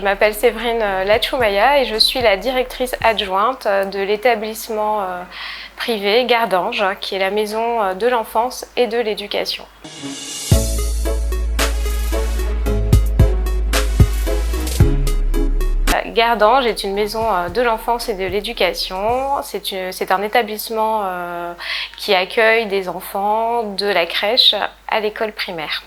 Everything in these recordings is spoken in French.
Je m'appelle Séverine Lachoumaya et je suis la directrice adjointe de l'établissement privé Gardange, qui est la maison de l'enfance et de l'éducation. Gardange est une maison de l'enfance et de l'éducation. C'est un établissement qui accueille des enfants de la crèche à l'école primaire.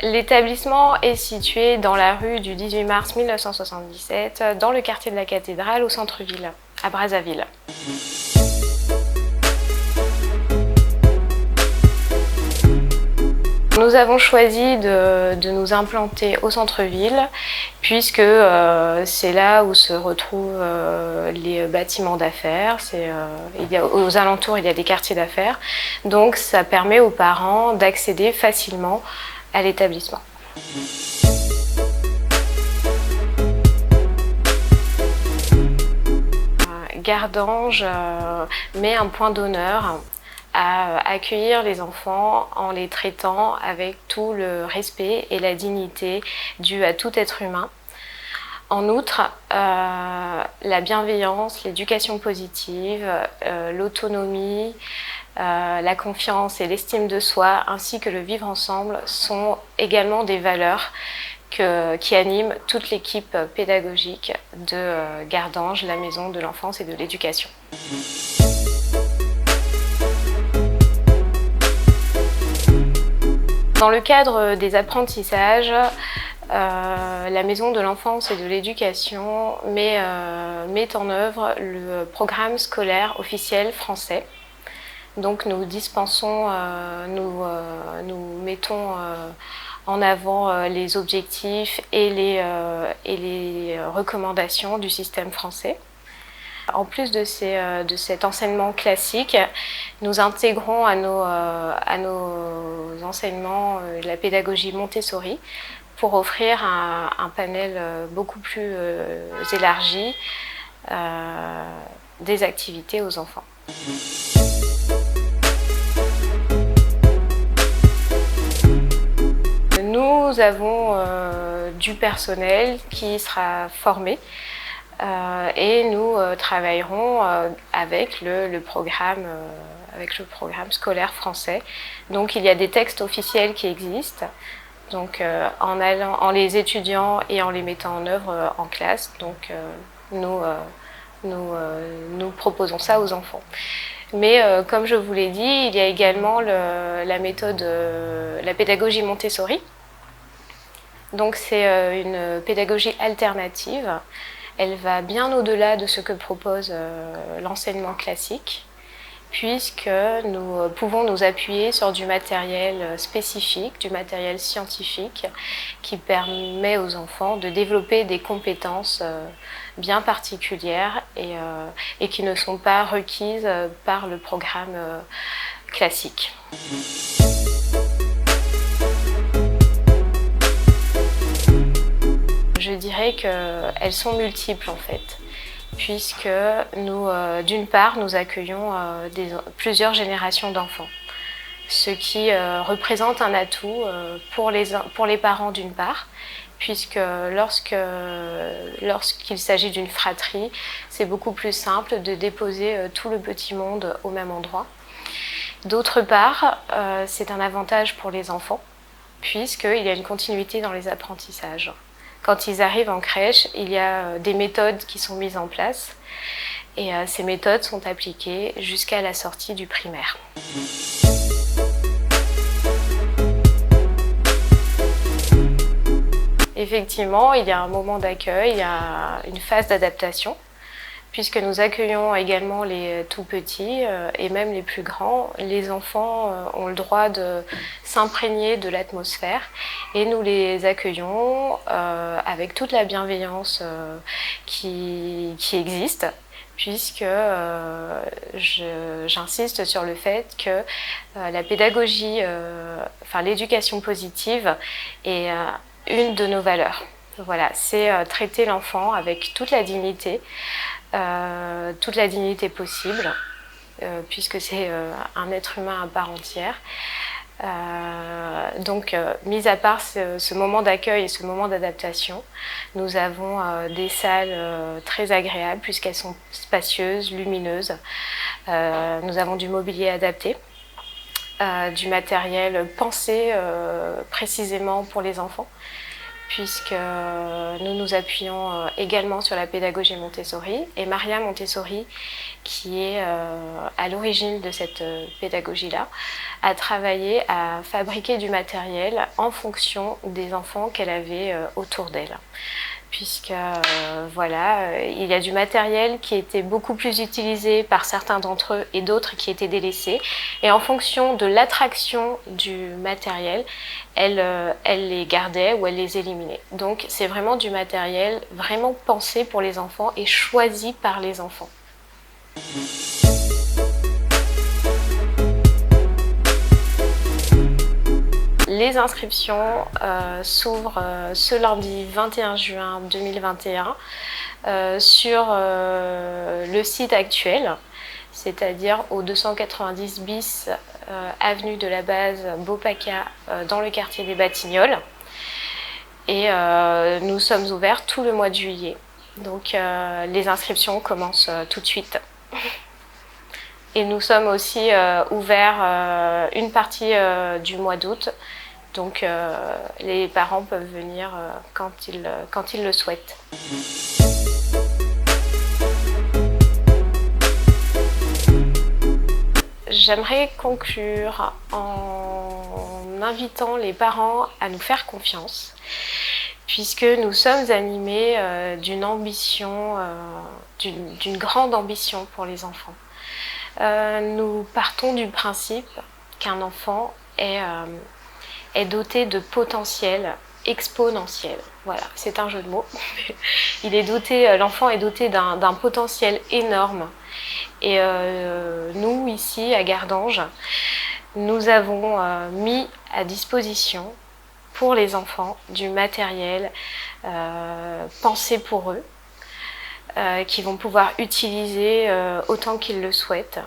L'établissement est situé dans la rue du 18 mars 1977, dans le quartier de la Cathédrale, au centre-ville, à Brazzaville. Nous avons choisi de nous implanter au centre-ville, puisque c'est là où se retrouvent les bâtiments d'affaires. Aux alentours, il y a des quartiers d'affaires, donc ça permet aux parents d'accéder facilement à l'établissement. Gardange met un point d'honneur à accueillir les enfants en les traitant avec tout le respect et la dignité due à tout être humain. En outre, la bienveillance, l'éducation positive, l'autonomie, la confiance et l'estime de soi, ainsi que le vivre ensemble, sont également des valeurs qui animent toute l'équipe pédagogique de Gardange, la maison de l'enfance et de l'éducation. Dans le cadre des apprentissages, la maison de l'enfance et de l'éducation met en œuvre le programme scolaire officiel français. Donc nous dispensons, nous mettons en avant les objectifs et les recommandations du système français. En plus de cet enseignement classique, nous intégrons à nos enseignements la pédagogie Montessori pour offrir un panel beaucoup plus élargi des activités aux enfants. Nous avons du personnel qui sera formé et nous travaillerons avec le programme scolaire français. Donc il y a des textes officiels qui existent, donc en les étudiant et en les mettant en œuvre en classe. Donc nous proposons ça aux enfants. Mais comme je vous l'ai dit, il y a également la méthode, la pédagogie Montessori. Donc c'est une pédagogie alternative. Elle va bien au-delà de ce que propose l'enseignement classique, puisque nous pouvons nous appuyer sur du matériel spécifique, du matériel scientifique, qui permet aux enfants de développer des compétences bien particulières et qui ne sont pas requises par le programme classique. Je dirais qu'elles sont multiples en fait, puisque nous, d'une part, nous accueillons plusieurs générations d'enfants, ce qui représente un atout pour les parents d'une part, puisque lorsqu'il s'agit d'une fratrie, c'est beaucoup plus simple de déposer tout le petit monde au même endroit. D'autre part, c'est un avantage pour les enfants, puisqu'il y a une continuité dans les apprentissages. Quand ils arrivent en crèche, il y a des méthodes qui sont mises en place et ces méthodes sont appliquées jusqu'à la sortie du primaire. Effectivement, il y a un moment d'accueil, il y a une phase d'adaptation, puisque nous accueillons également les tout petits et même les plus grands. Les enfants ont le droit de s'imprégner de l'atmosphère et nous les accueillons avec toute la bienveillance qui existe, puisque j'insiste sur le fait que la pédagogie, l'éducation positive est une de nos valeurs. Voilà, c'est traiter l'enfant avec toute la dignité possible, puisque c'est un être humain à part entière. Mis à part ce moment d'accueil et ce moment d'adaptation, nous avons des salles très agréables puisqu'elles sont spacieuses, lumineuses. Nous avons du mobilier adapté, du matériel pensé précisément pour les enfants, puisque nous nous appuyons également sur la pédagogie Montessori. Et Maria Montessori, qui est à l'origine de cette pédagogie-là, a travaillé à fabriquer du matériel en fonction des enfants qu'elle avait autour d'elle. Puisque il y a du matériel qui était beaucoup plus utilisé par certains d'entre eux et d'autres qui étaient délaissés. Et en fonction de l'attraction du matériel, elle les gardait ou elle les éliminait. Donc c'est vraiment du matériel vraiment pensé pour les enfants et choisi par les enfants. Les inscriptions s'ouvrent ce lundi 21 juin 2021 sur le site actuel, c'est-à-dire au 290 bis avenue de la Base Beaupaca dans le quartier des Batignolles. Et nous sommes ouverts tout le mois de juillet. Donc les inscriptions commencent tout de suite. Et nous sommes aussi ouverts une partie du mois d'août. Donc les parents peuvent venir quand ils le souhaitent. J'aimerais conclure en invitant les parents à nous faire confiance, puisque nous sommes animés d'une ambition, d'une grande ambition pour les enfants. Nous partons du principe qu'un enfant est doté de potentiel exponentiel. Voilà, c'est un jeu de mots. L'enfant est doté d'un potentiel énorme. Et nous, ici, à Gardange, nous avons mis à disposition pour les enfants du matériel pensé pour eux, qu'ils vont pouvoir utiliser autant qu'ils le souhaitent.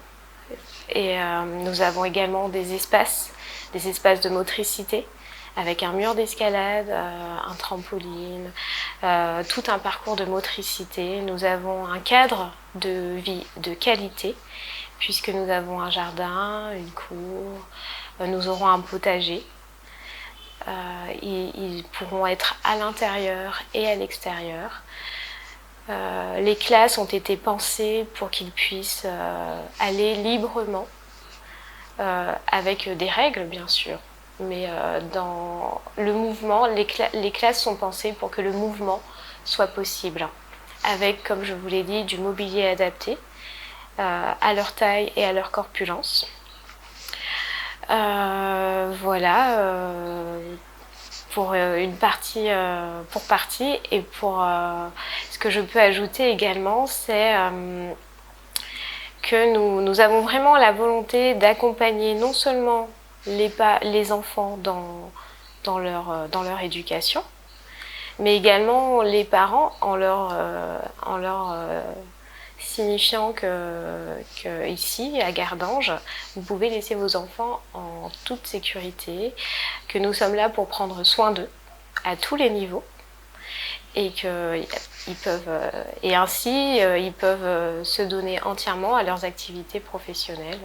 Et nous avons également des espaces de motricité, avec un mur d'escalade, un trampoline, tout un parcours de motricité. Nous avons un cadre de vie de qualité, puisque nous avons un jardin, une cour, nous aurons un potager. Ils pourront être à l'intérieur et à l'extérieur. Les classes ont été pensées pour qu'ils puissent aller librement, avec des règles bien sûr, mais dans le mouvement, les classes sont pensées pour que le mouvement soit possible, avec, comme je vous l'ai dit, du mobilier adapté à leur taille et à leur corpulence. Pour partie. Et pour ce que je peux ajouter également, c'est que nous avons vraiment la volonté d'accompagner non seulement les enfants dans leur éducation, mais également les parents en leur signifiant que ici, à Gardange, vous pouvez laisser vos enfants en toute sécurité, que nous sommes là pour prendre soin d'eux à tous les niveaux, et ainsi ils peuvent se donner entièrement à leurs activités professionnelles.